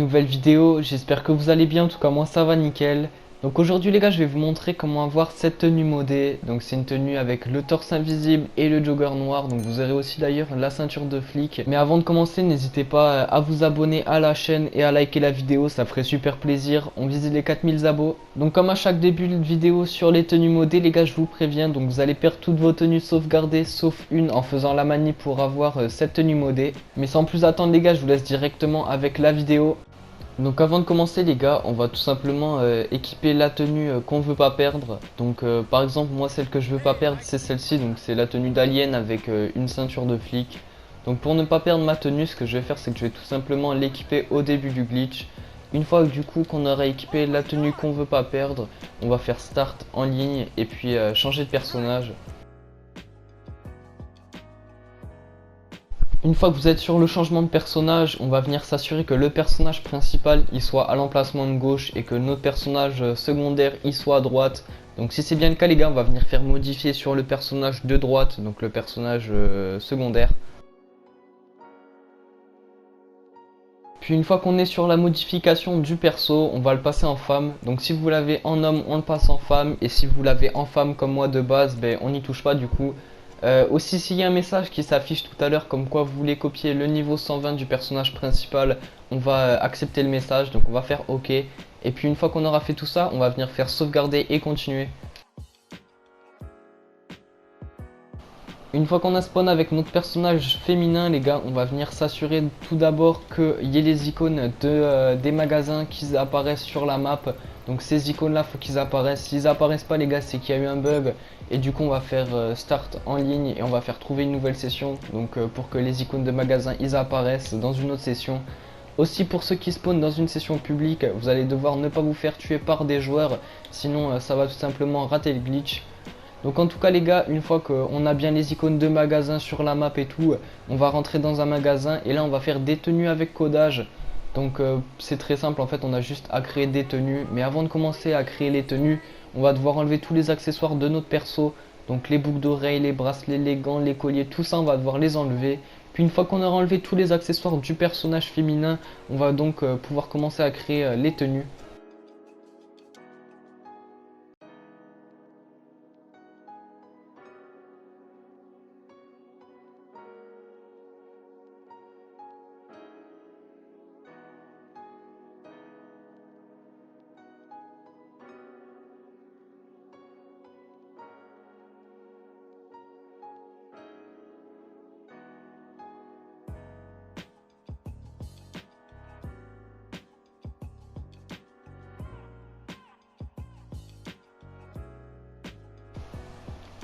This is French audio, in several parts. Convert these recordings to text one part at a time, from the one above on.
nouvelle vidéo, j'espère que vous allez bien, en tout cas moi ça va nickel. Donc aujourd'hui les gars je vais vous montrer comment avoir cette tenue modée. Donc c'est une tenue avec le torse invisible et le jogger noir. Donc vous aurez aussi d'ailleurs la ceinture de flic. Mais avant de commencer n'hésitez pas à vous abonner à la chaîne et à liker la vidéo, ça ferait super plaisir. On vise les 4000 abos. Donc comme à chaque début de vidéo sur les tenues modées les gars je vous préviens. Donc vous allez perdre toutes vos tenues sauvegardées sauf une en faisant la manip pour avoir cette tenue modée. Mais sans plus attendre les gars je vous laisse directement avec la vidéo. Donc avant de commencer les gars, on va tout simplement équiper la tenue qu'on veut pas perdre. Donc par exemple moi celle que je veux pas perdre c'est celle-ci, donc c'est la tenue d'alien avec une ceinture de flic. Donc pour ne pas perdre ma tenue, ce que je vais faire c'est que je vais tout simplement l'équiper au début du glitch. Une fois que du coup qu'on aura équipé la tenue qu'on veut pas perdre, on va faire start en ligne et puis changer de personnage. Une fois que vous êtes sur le changement de personnage, on va venir s'assurer que le personnage principal il soit à l'emplacement de gauche et que notre personnage secondaire il soit à droite. Donc si c'est bien le cas les gars, on va venir faire modifier sur le personnage de droite, donc le personnage secondaire. Puis une fois qu'on est sur la modification du perso, on va le passer en femme. Donc si vous l'avez en homme, on le passe en femme. Et si vous l'avez en femme comme moi de base, ben, on n'y touche pas du coup. Aussi s'il y a un message qui s'affiche tout à l'heure comme quoi vous voulez copier le niveau 120 du personnage principal, on va accepter le message, donc on va faire OK. Et puis une fois qu'on aura fait tout ça, on va venir faire sauvegarder et continuer. Une fois qu'on a spawn avec notre personnage féminin les gars, on va venir s'assurer tout d'abord qu'il y ait les icônes des magasins qui apparaissent sur la map. Donc ces icônes là faut qu'ils apparaissent. S'ils apparaissent pas les gars c'est qu'il y a eu un bug. Et du coup on va faire start en ligne et on va faire trouver une nouvelle session. Donc pour que les icônes de magasins ils apparaissent dans une autre session. Aussi pour ceux qui spawnent dans une session publique, vous allez devoir ne pas vous faire tuer par des joueurs. Sinon ça va tout simplement rater le glitch. Donc en tout cas les gars, une fois qu'on a bien les icônes de magasins sur la map et tout, on va rentrer dans un magasin et là on va faire des tenues avec codage. Donc c'est très simple en fait, on a juste à créer des tenues. Mais avant de commencer à créer les tenues, on va devoir enlever tous les accessoires de notre perso. Donc les boucles d'oreilles, les bracelets, les gants, les colliers, tout ça on va devoir les enlever. Puis une fois qu'on aura enlevé tous les accessoires du personnage féminin, on va donc pouvoir commencer à créer les tenues.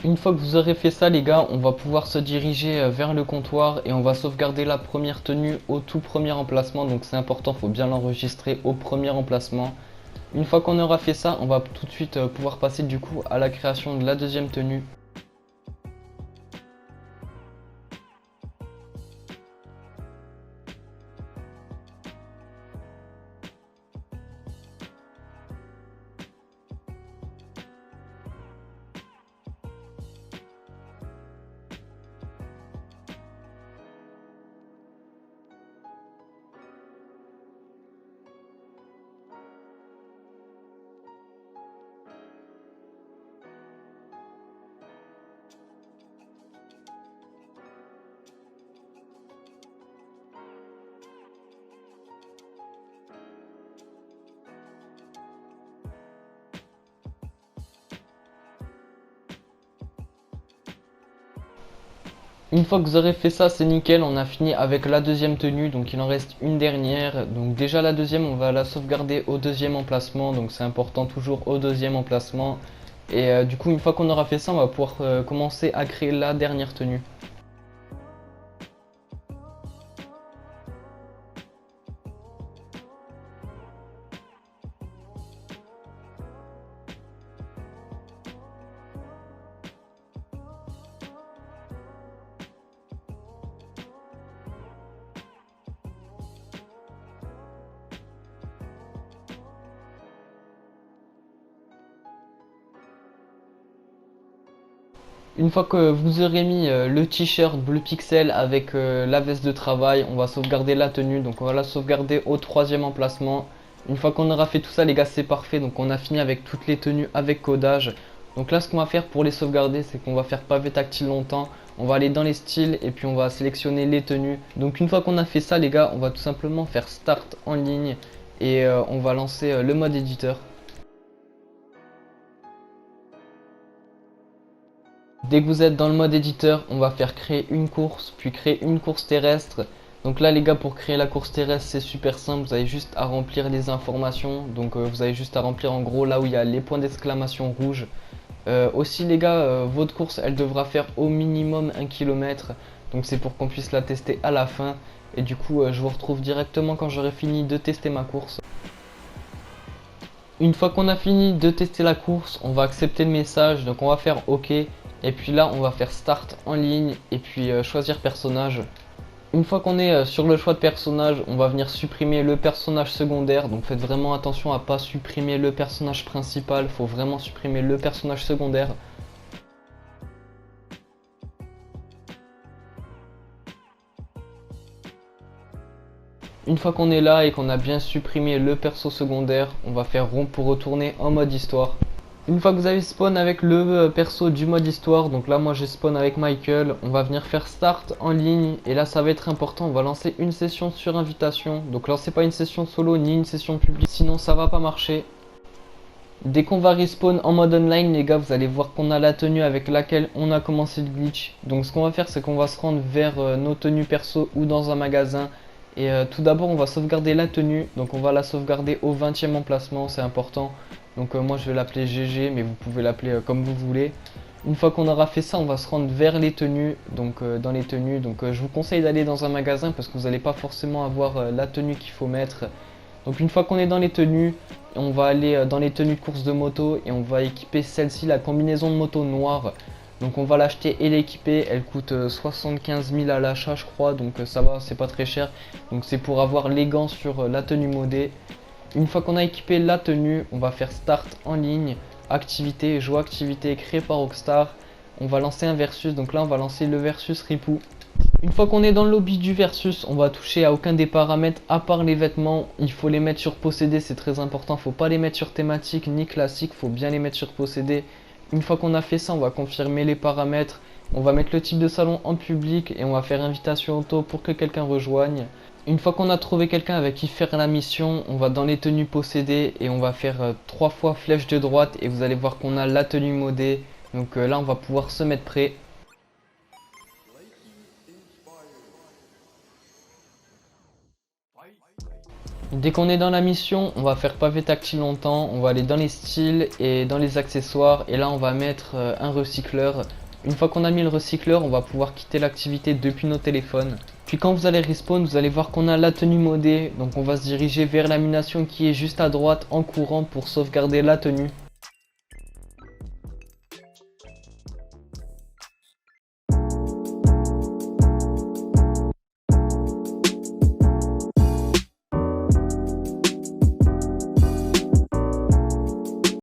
Une fois que vous aurez fait ça les gars, on va pouvoir se diriger vers le comptoir et on va sauvegarder la première tenue au tout premier emplacement. Donc c'est important, il faut bien l'enregistrer au premier emplacement. Une fois qu'on aura fait ça, on va tout de suite pouvoir passer du coup à la création de la deuxième tenue. Une fois que vous aurez fait ça, c'est nickel, on a fini avec la deuxième tenue, donc il en reste une dernière. Donc déjà la deuxième, on va la sauvegarder au deuxième emplacement, donc c'est important toujours au deuxième emplacement. Et du coup, une fois qu'on aura fait ça, on va pouvoir commencer à créer la dernière tenue. Une fois que vous aurez mis le t-shirt bleu pixel avec la veste de travail, on va sauvegarder la tenue. Donc on va la sauvegarder au troisième emplacement. Une fois qu'on aura fait tout ça les gars, c'est parfait. Donc on a fini avec toutes les tenues avec codage. Donc là ce qu'on va faire pour les sauvegarder, c'est qu'on va faire pavé tactile longtemps. On va aller dans les styles et puis on va sélectionner les tenues. Donc une fois qu'on a fait ça les gars, on va tout simplement faire start en ligne. Et on va lancer le mode éditeur. Dès que vous êtes dans le mode éditeur, on va faire créer une course, puis créer une course terrestre. Donc là les gars, pour créer la course terrestre, c'est super simple, vous avez juste à remplir les informations. Donc vous avez juste à remplir en gros là où il y a les points d'exclamation rouges. Aussi les gars, votre course elle devra faire au minimum 1 km. Donc c'est pour qu'on puisse la tester à la fin. Et du coup je vous retrouve directement quand j'aurai fini de tester ma course. Une fois qu'on a fini de tester la course, on va accepter le message. Donc on va faire OK. Et puis là on va faire start en ligne et puis choisir personnage. Une fois qu'on est sur le choix de personnage, on va venir supprimer le personnage secondaire. Donc faites vraiment attention à pas supprimer le personnage principal, faut vraiment supprimer le personnage secondaire. Une fois qu'on est là et qu'on a bien supprimé le perso secondaire, on va faire rond pour retourner en mode histoire. Une fois que vous avez spawn avec le perso du mode histoire, donc là moi j'ai spawn avec Michael, on va venir faire start en ligne et là ça va être important, on va lancer une session sur invitation. Donc lancez pas une session solo ni une session publique, sinon ça va pas marcher. Dès qu'on va respawn en mode online les gars, vous allez voir qu'on a la tenue avec laquelle on a commencé le glitch. Donc ce qu'on va faire, c'est qu'on va se rendre vers nos tenues perso ou dans un magasin. Et tout d'abord on va sauvegarder la tenue, donc on va la sauvegarder au 20e emplacement, c'est important. Donc moi je vais l'appeler GG, mais vous pouvez l'appeler comme vous voulez. Une fois qu'on aura fait ça, on va se rendre vers les tenues, donc dans les tenues. Donc je vous conseille d'aller dans un magasin parce que vous n'allez pas forcément avoir la tenue qu'il faut mettre. Donc une fois qu'on est dans les tenues, on va aller dans les tenues de course de moto et on va équiper celle-ci, la combinaison de moto noire. Donc on va l'acheter et l'équiper, elle coûte 75 000 à l'achat je crois, donc ça va, c'est pas très cher. Donc c'est pour avoir les gants sur la tenue modée. Une fois qu'on a équipé la tenue, on va faire start en ligne, activité, jeu activité créée par Rockstar. On va lancer un versus, donc là on va lancer le versus Ripou. Une fois qu'on est dans le lobby du versus, on va toucher à aucun des paramètres à part les vêtements. Il faut les mettre sur posséder, c'est très important, faut pas les mettre sur thématique ni classique, faut bien les mettre sur posséder. Une fois qu'on a fait ça, on va confirmer les paramètres. On va mettre le type de salon en public et on va faire invitation auto pour que quelqu'un rejoigne. Une fois qu'on a trouvé quelqu'un avec qui faire la mission, on va dans les tenues possédées et on va faire 3 fois flèche de droite et vous allez voir qu'on a la tenue modée. Donc là on va pouvoir se mettre prêt. Dès qu'on est dans la mission, on va faire pavé tactile longtemps, on va aller dans les styles et dans les accessoires et là on va mettre un recycleur. Une fois qu'on a mis le recycleur, on va pouvoir quitter l'activité depuis nos téléphones. Puis quand vous allez respawn, vous allez voir qu'on a la tenue modée, donc on va se diriger vers l'animation qui est juste à droite en courant pour sauvegarder la tenue.